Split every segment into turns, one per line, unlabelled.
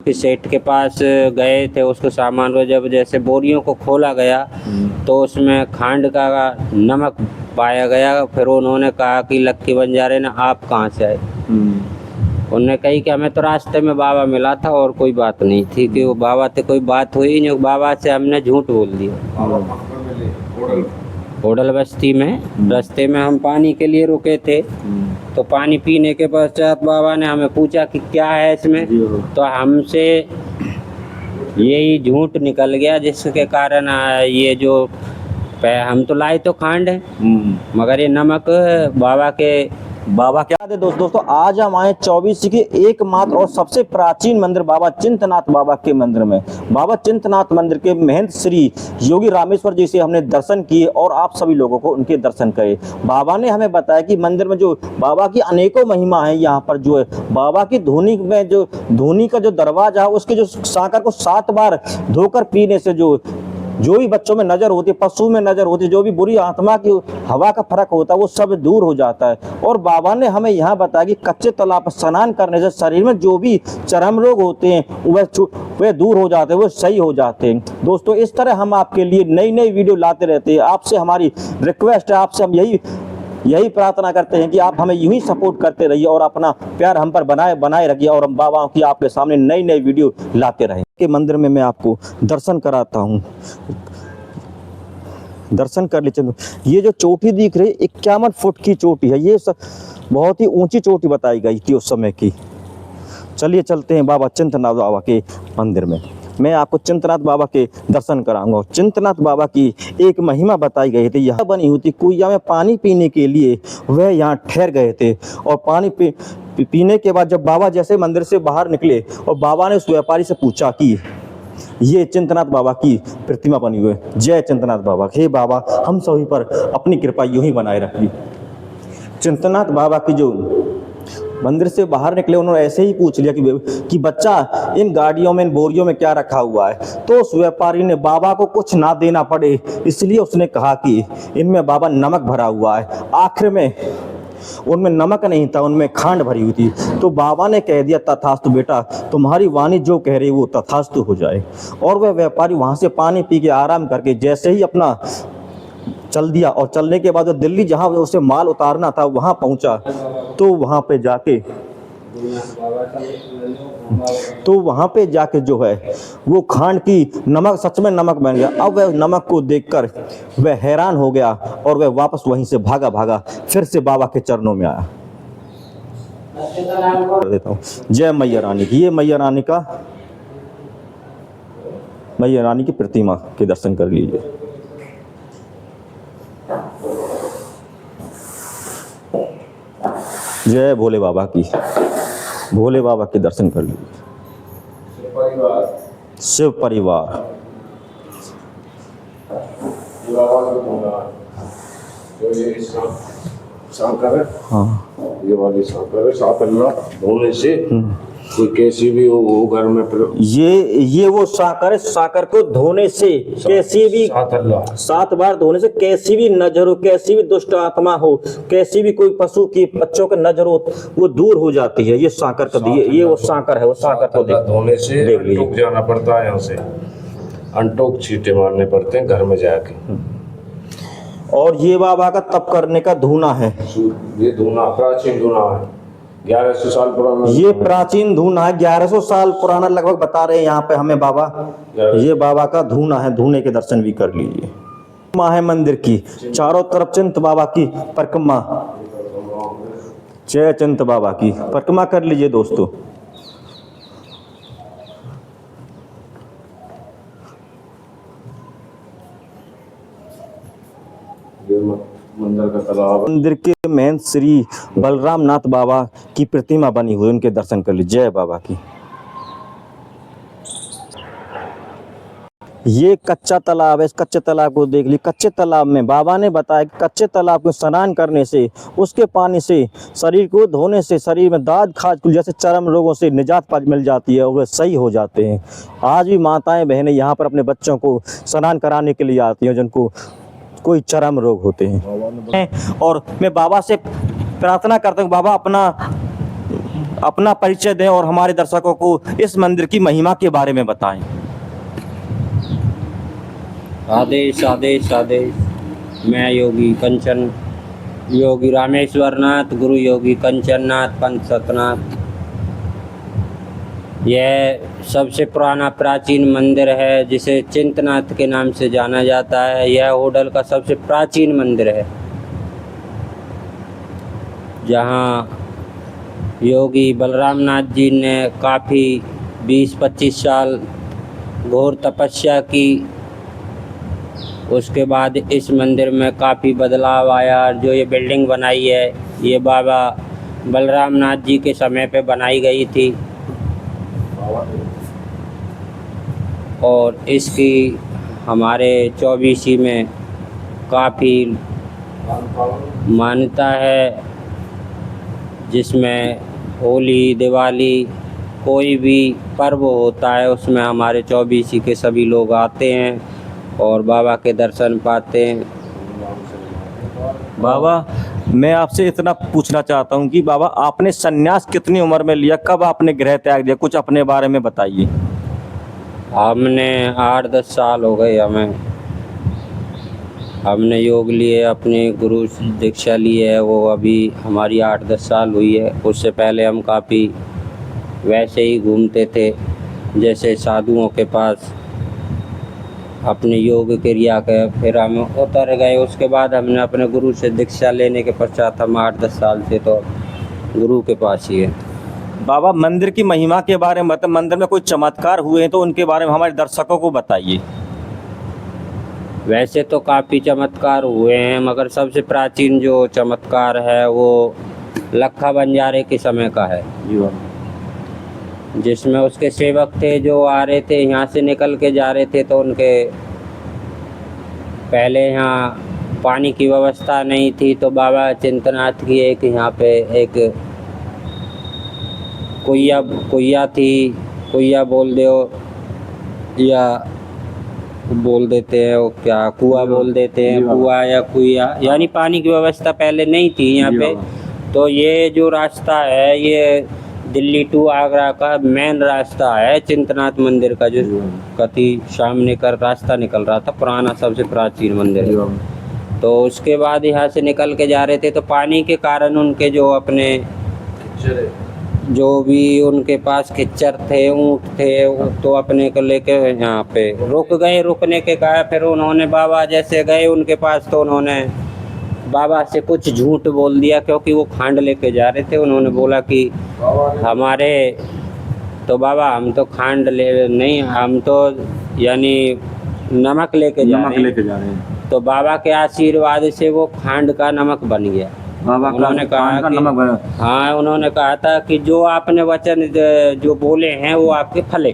के सेठ के पास गए थे, उसको सामान को जब जैसे बोरियों को खोला गया तो उसमें खांड का नमक पाया गया। फिर उन्होंने कहा कि लक्की बंजारे ने आप कहाँ से आए? उन्होंने कही कि हमें तो रास्ते में बाबा मिला था और कोई बात नहीं थी, कि वो बाबा से कोई बात हुई नहीं, बाबा से हमने झूठ बोल दिया। होडल बस्ती में रास्ते में हम पानी के लिए रुके थे, तो पानी पीने के पश्चात बाबा ने हमें पूछा कि क्या है इसमें, तो हमसे यही झूठ निकल गया, जिसके कारण ये जो हम तो लाए तो खांड है, मगर ये नमक बाबा
क्या है दोस्तों, आज हम आए 24 के एकमात्र और सबसे प्राचीन मंदिर बाबा चिंतनाथ बाबा के मंदिर में। बाबा चिंतनाथ मंदिर के महंत श्री योगी रामेश्वर जी से हमने दर्शन किए और आप सभी लोगों को उनके दर्शन करे। बाबा ने हमें बताया कि मंदिर में जो बाबा की अनेकों महिमा है, यहाँ पर जो है बाबा की धूनी में जो धूनी का जो दरवाजा है, उसके जो साकर को 7 बार धोकर पीने से जो भी बच्चों में नजर होती है, पशु में नजर होती है, जो भी बुरी आत्मा की हवा का फर्क होता है, वो सब दूर हो जाता है। और बाबा ने हमें यहाँ बताया कि कच्चे तालाब पर स्नान करने से शरीर में जो भी चर्म रोग होते हैं वह दूर हो जाते हैं, वो सही हो जाते हैं। दोस्तों, इस तरह हम आपके लिए नई नई वीडियो लाते रहते हैं। आपसे हमारी रिक्वेस्ट है, आपसे हम यही प्रार्थना करते हैं कि आप हमें यूं ही सपोर्ट करते रहिए और अपना प्यार हम पर बनाए रखिए, और हम बाबा की आपके सामने नई नई वीडियो लाते रहें। के मंदिर में मैं आपको दर्शन कराता हूं, दर्शन कर लीजिए। ये जो चोटी दिख रही है 51 फुट की चोटी है, ये बहुत ही ऊंची चोटी बताई गई थी उस समय की। चलिए चलते हैं बाबा चिंतनाथ बाबा के मंदिर में, मैं आपको चिंतनाथ बाबा के दर्शन कराऊंगा। चिंतनाथ बाबा की एक महिमा बताई गई थी, यह बनी हुई थी कुइया में पानी पीने के लिए वह यहाँ ठहर गए थे, और पानी पीने के बाद जब बाबा जैसे मंदिर से बाहर निकले और बाबा ने उस व्यापारी से पूछा कि ये चिंतनाथ बाबा की प्रतिमा बनी हुई है, जय चिंतनाथ बाबा, हे बाबा हम सभी पर अपनी कृपा यूं ही बनाए रखिए। चिंतनाथ बाबा की जो मंदिर से बाहर निकले, उन्होंने ऐसे ही पूछ लिया कि बच्चा इन गाड़ियों में, इन बोरियों में क्या रखा हुआ है। तो उस व्यापारी ने बाबा को कुछ ना देना पड़े इसलिए उसने कहा कि इनमें बाबा नमक भरा हुआ है। आखिर में उनमें नमक नहीं था, उनमें खांड भरी हुई थी। तो बाबा ने कह दिया तथास्तु बेटा, तुम्हारी वाणी जो कह रही वो तथास्तु हो जाए। और वह व्यापारी वहाँ से पानी पी के आराम करके जैसे ही अपना चल दिया, और चलने के बाद वो दिल्ली जहाँ उसे माल उतारना था वहाँ पहुँचा, तो वहाँ पे जाके जो है वो खांड की नमक सच में नमक बन गया। अब वह नमक को देखकर वह हैरान हो गया और वह वापस वहीं से भागा फिर से बाबा के चरणों में आया। देता हूँ जय मैया रानी की। ये मैया रानी की प्रतिमा के दर्शन कर लीजिए। जय भोले बाबा की, भोले बाबा के दर्शन कर लीजिए। शिव परिवार हाँ,
ये वाली सांकर है, साकरना धोने से कोई कैसी भी हो घर में
ये वो साकर है, साकर को धोने से कैसी भी 7 बार धोने से कैसी भी नजर हो, कैसी भी दुष्ट आत्मा हो, कैसी भी कोई पशु की बच्चों की नजर हो, वो दूर हो जाती है। ये साकर का ये वो साकर है, वो साकर को
धोने से अंटोक जाना पड़ता है, यहाँ से अंटोक छींटे मारने पड़ते हैं घर में जाके।
और ये बाबा का तप करने का धूना है,
ये धूना प्राचीन धूना है, 1100 साल पुराना।
ये प्राचीन धूना है, 1100 साल पुराना लगभग बता रहे हैं यहाँ पे हमें बाबा। ये बाबा का धूना है, धूने के दर्शन भी कर लीजिए। माँ है मंदिर की, चारों तरफ चिंत बाबा की परिक्रमा, जय चिंत बाबा की परिक्रमा कर लीजिए दोस्तों। मंदिर के महंत श्री बलराम नाथ बाबा की प्रतिमा बनी हुई, उनके दर्शन कर लीजिए। जय बाबा की। ये कच्चा तालाब है, इस कच्चे तालाब को देख ली। कच्चे तालाब में बाबा ने बताया कि कच्चे तालाब को स्नान करने से, उसके पानी से शरीर को धोने से शरीर में दाद खाज जैसे चर्म रोगों से निजात मिल जाती है और वे सही हो जाते हैं। आज भी माताएं बहनें यहाँ पर अपने बच्चों को स्नान कराने के लिए आती हैं जिनको कोई चर्म रोग होते हैं। और मैं बाबा से प्रार्थना करता हूँ, बाबा अपना अपना परिचय दें और हमारे दर्शकों को इस मंदिर की महिमा के बारे में बताएं।
आदेश आदेश आदेश। मैं योगी रामेश्वर नाथ, गुरु योगी कंचन नाथ, पंत सतनाथ। यह सबसे पुराना प्राचीन मंदिर है जिसे चिंतनाथ के नाम से जाना जाता है। यह होडल का सबसे प्राचीन मंदिर है, जहाँ योगी बलराम नाथ जी ने काफ़ी 20-25 साल घोर तपस्या की। उसके बाद इस मंदिर में काफ़ी बदलाव आया। जो ये बिल्डिंग बनाई है, ये बाबा बलराम नाथ जी के समय पे बनाई गई थी और इसकी हमारे चौबीसी में काफ़ी मान्यता है, जिसमें होली, दिवाली, कोई भी पर्व होता है उसमें हमारे चौबीसी के सभी लोग आते हैं और बाबा के दर्शन पाते हैं।
बाबा, मैं आपसे इतना पूछना चाहता हूँ कि बाबा आपने संन्यास कितनी उम्र में लिया, कब आपने गृह त्याग दिया, कुछ अपने बारे में बताइए।
हमने 8-10 साल हो गए हमने योग लिए, अपने गुरु से दीक्षा ली है, वो अभी हमारी 8-10 साल हुई है। उससे पहले हम काफ़ी वैसे ही घूमते थे, जैसे साधुओं के पास अपने योग क्रिया के, फिर हम उतर गए। उसके बाद हमने अपने गुरु से दीक्षा लेने के पश्चात हम 8-10 साल से तो गुरु के पास ही है।
बाबा, मंदिर की महिमा के बारे में मतलब मंदिर में कोई चमत्कार हुए हैं तो उनके बारे में हमारे दर्शकों को बताइए।
वैसे तो काफ़ी चमत्कार हुए हैं, मगर सबसे प्राचीन जो चमत्कार है वो लखा बंजारे के समय का है, जिसमें उसके सेवक थे जो आ रहे थे, यहाँ से निकल के जा रहे थे, तो उनके पहले यहाँ पानी की व्यवस्था नहीं थी। तो बाबा चिंतनाथ की एक यहाँ पे एक कुइया थी, कुइया बोल दो या बोल देते हैं वो क्या, कुआं बोल देते हैं, कुआं या कुइया, यानी पानी की व्यवस्था पहले नहीं थी यहाँ पे। तो ये जो रास्ता है ये दिल्ली टू आगरा का मेन रास्ता है, चिंतनाथ मंदिर का जो कति सामने का रास्ता निकल रहा था, पुराना सबसे प्राचीन मंदिर है। तो उसके बाद यहाँ से निकल के जा रहे थे, तो पानी के कारण उनके जो अपने जो भी उनके पास खच्चर थे, ऊँट थे, तो अपने को लेके यहाँ पे रुक गए। रुकने के कहा फिर उन्होंने बाबा जैसे गए उनके पास, तो उन्होंने बाबा से कुछ झूठ बोल दिया, क्योंकि वो खांड लेके जा रहे थे। उन्होंने बोला कि हमारे तो बाबा हम तो खांड ले नहीं, हम तो यानी नमक लेके जा रहे हैं। तो बाबा के आशीर्वाद से वो खांड का नमक बन गया। उन्होंने कहा कि हाँ, उन्होंने कहा था कि जो आपने वचन जो बोले हैं वो आपके फले,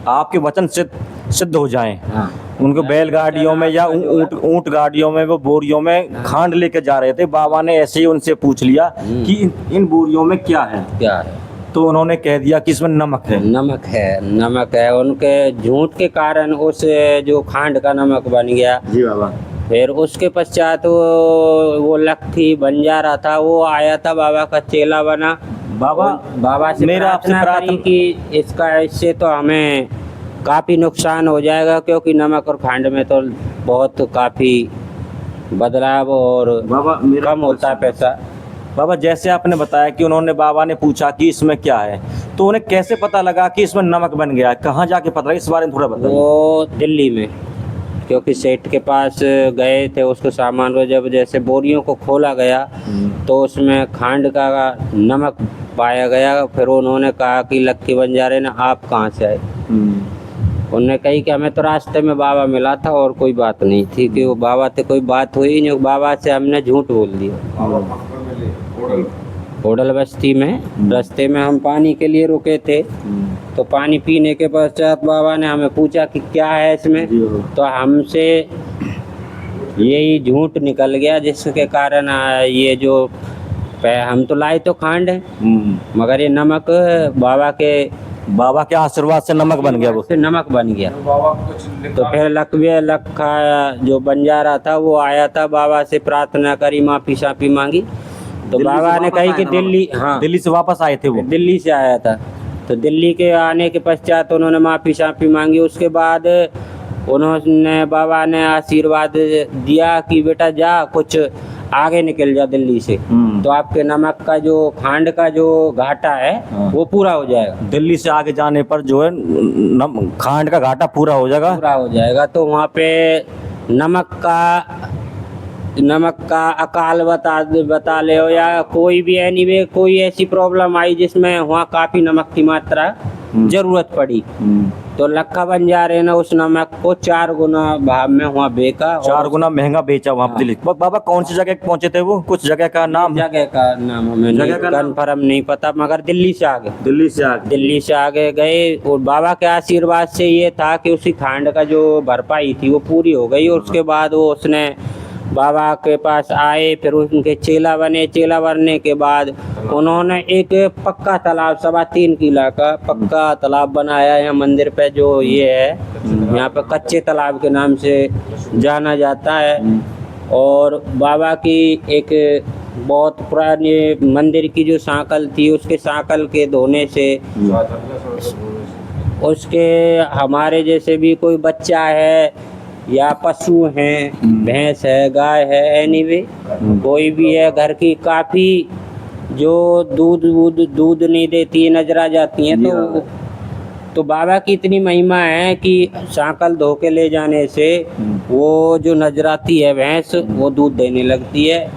आपके वचन सिद्ध हो जाएं।
हाँ।
उनको बैलगाड़ियों में या ऊंट गाड़ियों में, वो बोरियों में खांड लेके जा रहे थे। बाबा ने ऐसे ही उनसे पूछ लिया कि इन बोरियों में क्या है। तो उन्होंने कह दिया कि इसमें नमक है।
नमक है। उनके झूठ के कारण उस जो खांड का नमक बन गया।
जी बाबा।
फिर उसके पश्चात वो लखी बंजारा था, वो आया था, बाबा का चेला बना। बाबा से
मेरा आपसे
प्रार्थना कि इससे तो हमें काफ़ी नुकसान हो जाएगा, क्योंकि नमक और खांड में तो बहुत काफ़ी बदलाव और कम होता है पैसा।
बाबा, जैसे आपने बताया कि उन्होंने बाबा ने पूछा कि इसमें क्या है, तो उन्हें कैसे पता लगा कि इसमें नमक बन गया? कहाँ जाके पता लगा, इस बारे में थोड़ा बताइए।
वो दिल्ली में, क्योंकि सेठ के पास गए थे, उसको सामान को जब जैसे बोरियों को खोला गया तो उसमें खांड का नमक पाया गया। फिर उन्होंने कहा कि लक्की बंजारे ने आप कहाँ से आए? उन्होंने कही कि हमें तो रास्ते में बाबा मिला था और कोई बात नहीं थी, कि वो बाबा से कोई बात हुई नहीं। बाबा से हमने झूठ बोल दिया। होडल बस्ती में रास्ते में हम पानी के लिए रुके थे, तो पानी पीने के पश्चात बाबा ने हमें पूछा कि क्या है इसमें, तो हमसे यही झूठ निकल गया, जिसके कारण ये जो हम तो लाए तो खांड है, मगर ये नमक बाबा के आशीर्वाद से नमक बन गया। वो से नमक बन गया। तो फिर लखा जो बंजारा था वो आया था, बाबा से प्रार्थना करी, माफ़ी शाफी मांगी। तो बाबा ने कही कि दिल्ली, हाँ
दिल्ली से वापस आए थे वो।
दिल्ली से आया था। तो दिल्ली के आने के पश्चात उन्होंने माफ़ी शाफ़ी मांगी। उसके बाद उन्होंने, बाबा ने आशीर्वाद दिया कि बेटा जा, कुछ आगे निकल जा दिल्ली से, तो आपके नमक का जो, खांड का जो घाटा है वो पूरा हो जाएगा।
दिल्ली से आगे जाने पर जो है खांड का घाटा पूरा हो जाएगा।
पूरा हो जाएगा। तो वहाँ पे नमक का अकाल बता ले हो, या कोई भी एनीवे कोई ऐसी प्रॉब्लम आई जिसमें वहाँ काफ़ी नमक की मात्रा जरूरत पड़ी, तो लक्खा बंजारे ने उस नमक को 4 गुना भाव में वहाँ बेचा।
4 गुना महंगा बेचा वहाँ पे दिल्ली। बाबा कौन सी जगह पहुँचे थे वो? कुछ जगह का नाम?
जगह का नाम हमें कन्फर्म नहीं पता, मगर दिल्ली से आगे, दिल्ली से आगे गए। और बाबा के आशीर्वाद से ये था कि उसकी खांड का जो भरपाई थी वो पूरी हो गई। और उसके बाद वो उसने बाबा के पास आए, फिर उनके चेला बने। चेला बनने के बाद उन्होंने एक पक्का तालाब, 3.25 किला का पक्का तालाब बनाया है मंदिर पे, जो ये है यहाँ पे कच्चे तालाब के नाम से जाना जाता है। और बाबा की एक बहुत पुरानी मंदिर की जो सांकल थी, उसके सांकल के धोने से उसके हमारे जैसे भी कोई बच्चा है या पशु हैं, भैंस है, गाय है, एनीवे कोई भी है घर की, काफ़ी जो दूध नहीं देती है, नजरा जाती हैं, तो बाबा की इतनी महिमा है कि सांकल धो के ले जाने से वो जो नजराती है भैंस, वो दूध देने लगती है।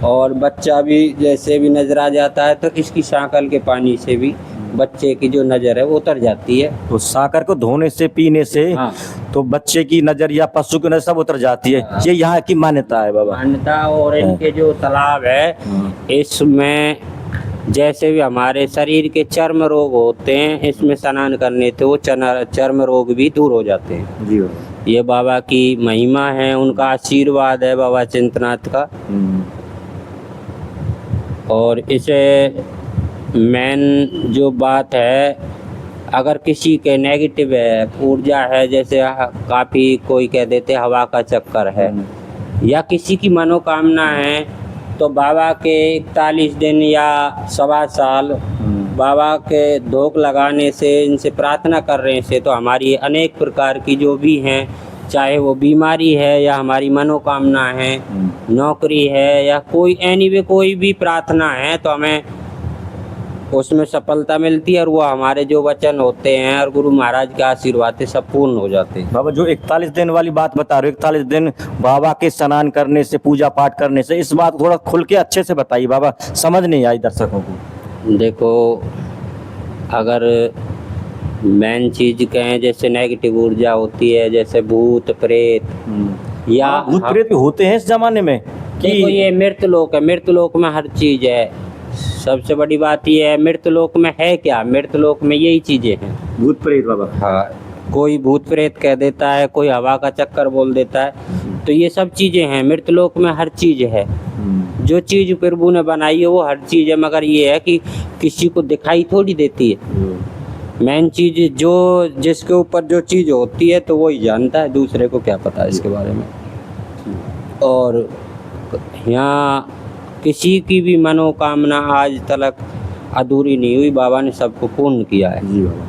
और बच्चा भी जैसे भी नजरा जाता है, तो इसकी सांकल के पानी से भी बच्चे की जो नज़र है वो उतर जाती है।
तो साकर को धोने से, पीने से,
हाँ।
तो बच्चे की नज़र या पशु की नज़र सब उतर जाती है। ये यहाँ की मान्यता है बाबा।
मान्यता। और इनके जो तालाब है, इसमें जैसे भी हमारे शरीर के चर्म रोग होते हैं, इसमें स्नान करने से वो चर्म रोग भी दूर हो जाते हैं।
जी
ये बाबा की महिमा है, उनका आशीर्वाद है बाबा चिंतनाथ का। और इसे मेन जो बात है, अगर किसी के नेगेटिव है, ऊर्जा है, जैसे काफ़ी कोई कह देते हवा का चक्कर है, या किसी की मनोकामना है, तो बाबा के 41 दिन या 1.25 साल बाबा के धोख लगाने से, इनसे प्रार्थना करने से, तो हमारी अनेक प्रकार की जो भी हैं, चाहे वो बीमारी है या हमारी मनोकामना है, नौकरी है, या कोई एनीवे कोई भी प्रार्थना है, तो हमें उसमें सफलता मिलती है। और वो हमारे जो वचन होते हैं और गुरु महाराज के आशीर्वाद से सब पूर्ण हो जाते हैं।
बाबा जो 41 दिन वाली बात बता रहे हो, 41 दिन बाबा के स्नान करने से, पूजा पाठ करने से, इस बात को थोड़ा खुल के अच्छे से बताइए बाबा, समझ नहीं आई दर्शकों को।
देखो, अगर मेन चीज़ कहें, जैसे नेगेटिव ऊर्जा होती है, जैसे भूत प्रेत या
भूत प्रेत भी होते हैं इस जमाने में कि
ये मृतलोक है। मृतलोक में हर चीज़ है। सबसे बड़ी बात ये है, मृतलोक में है क्या? मृतलोक में यही चीज़ें हैं,
भूत प्रेत बाबा।
हाँ, कोई भूत प्रेत कह देता है, कोई हवा का चक्कर बोल देता है, तो ये सब चीज़ें हैं। मृतलोक में हर चीज़ है, जो चीज़ प्रभु ने बनाई है वो हर चीज़ है, मगर ये है कि किसी को दिखाई थोड़ी देती है। मेन चीज़ जो जिसके ऊपर जो चीज़ होती है तो वही जानता है, दूसरे को क्या पता है इसके बारे में। और यहाँ किसी की भी मनोकामना आज तक अधूरी नहीं हुई, बाबा ने सबको पूर्ण किया है।
जी बाबा।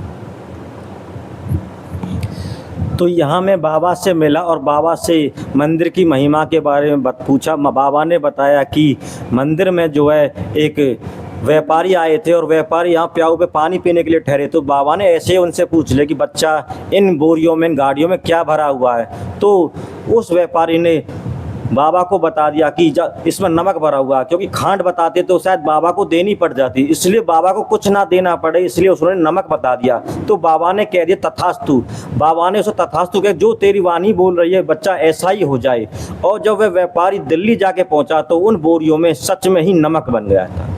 तो यहाँ मैं बाबा से मिला और बाबा से मंदिर की महिमा के बारे में पूछा। बाबा ने बताया कि मंदिर में जो है एक व्यापारी आए थे और व्यापारी यहाँ प्याऊ पे पानी पीने के लिए ठहरे, तो बाबा ने ऐसे उनसे पूछ लिया कि बच्चा, इन बोरियों में, इन गाड़ियों में क्या भरा हुआ है? तो उस व्यापारी ने बाबा को बता दिया कि इसमें नमक भरा हुआ, क्योंकि खांड बताते तो शायद बाबा को देनी पड़ जाती, इसलिए बाबा को कुछ ना देना पड़े, इसलिए उसने नमक बता दिया। तो बाबा ने कह दिया तथास्तु। बाबा ने उसे तथास्तु कह, जो तेरी वाणी बोल रही है बच्चा ऐसा ही हो जाए। और जब वह व्यापारी दिल्ली जाके पहुंचा तो उन बोरियों में सच में ही नमक बन गया था।